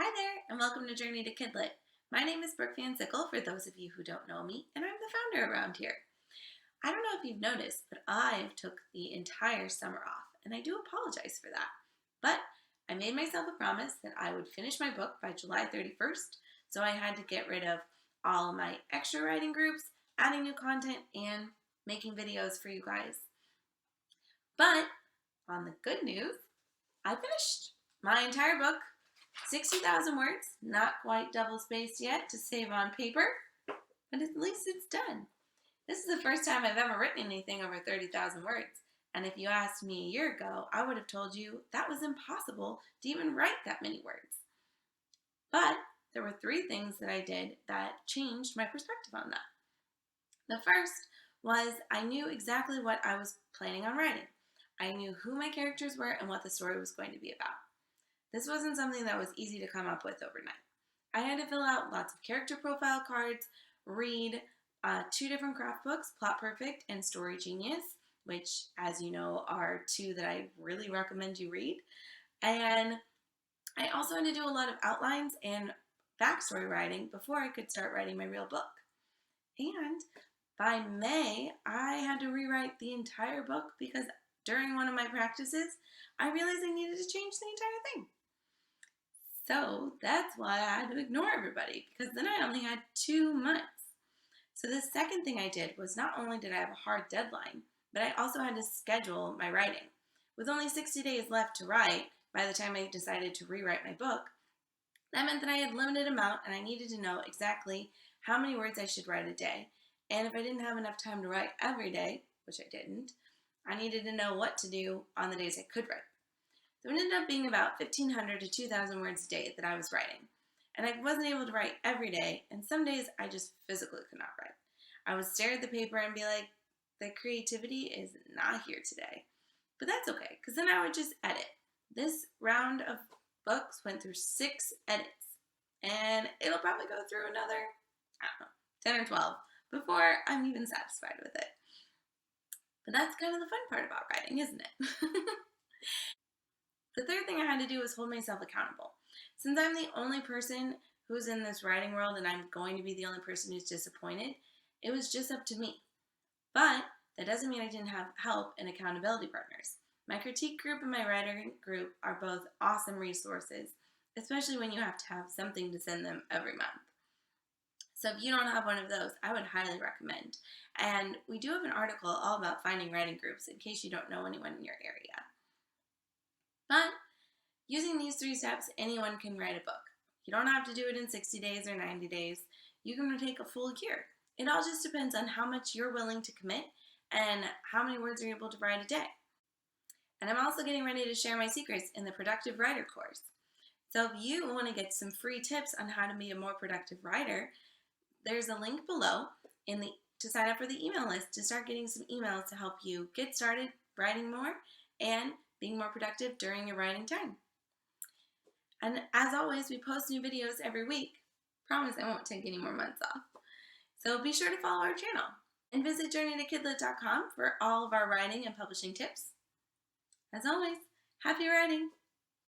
Hi there, and welcome to Journey to KidLit. My name is Brooke Van Sickle, for those of you who don't know me, and I'm the founder around here. I don't know if you've noticed, but I took the entire summer off, and I do apologize for that. But I made myself a promise that I would finish my book by July 31st, so I had to get rid of all my extra writing groups, adding new content, and making videos for you guys. But on the good news, I finished my entire book. 60,000 words, not quite double spaced yet to save on paper, but at least it's done. This is the first time I've ever written anything over 30,000 words, and if you asked me a year ago, I would have told you that was impossible to even write that many words. But there were 3 things that I did that changed my perspective on that. The first was I knew exactly what I was planning on writing. I knew who my characters were and what the story was going to be about. This wasn't something that was easy to come up with overnight. I had to fill out lots of character profile cards, read 2 different craft books, Plot Perfect and Story Genius, which, as you know, are 2 that I really recommend you read. And I also had to do a lot of outlines and backstory writing before I could start writing my real book. And by May, I had to rewrite the entire book because during one of my practices, I realized I needed to change the entire thing. So that's why I had to ignore everybody, because then I only had 2 months. So the second thing I did was not only did I have a hard deadline, but I also had to schedule my writing. With only 60 days left to write by the time I decided to rewrite my book, that meant that I had a limited amount and I needed to know exactly how many words I should write a day. And if I didn't have enough time to write every day, which I didn't, I needed to know what to do on the days I could write. So it ended up being about 1,500 to 2,000 words a day that I was writing. And I wasn't able to write every day, and some days I just physically could not write. I would stare at the paper and be like, the creativity is not here today. But that's okay, because then I would just edit. This round of books went through 6 edits, and it'll probably go through another, 10 or 12 before I'm even satisfied with it. But that's kind of the fun part about writing, isn't it? The third thing I had to do was hold myself accountable. Since I'm the only person who's in this writing world and I'm going to be the only person who's disappointed, it was just up to me. But that doesn't mean I didn't have help and accountability partners. My critique group and my writing group are both awesome resources, especially when you have to have something to send them every month. So if you don't have one of those, I would highly recommend. And we do have an article all about finding writing groups in case you don't know anyone in your area. But using these 3 steps, anyone can write a book. You don't have to do it in 60 days or 90 days. You can take a full year. It all just depends on how much you're willing to commit and how many words you're able to write a day. And I'm also getting ready to share my secrets in the Productive Writer course. So if you want to get some free tips on how to be a more productive writer, there's a link below to sign up for the email list to start getting some emails to help you get started writing more and being more productive during your writing time. And as always, we post new videos every week. Promise I won't take any more months off. So be sure to follow our channel and visit journeytokidlit.com for all of our writing and publishing tips. As always, happy writing!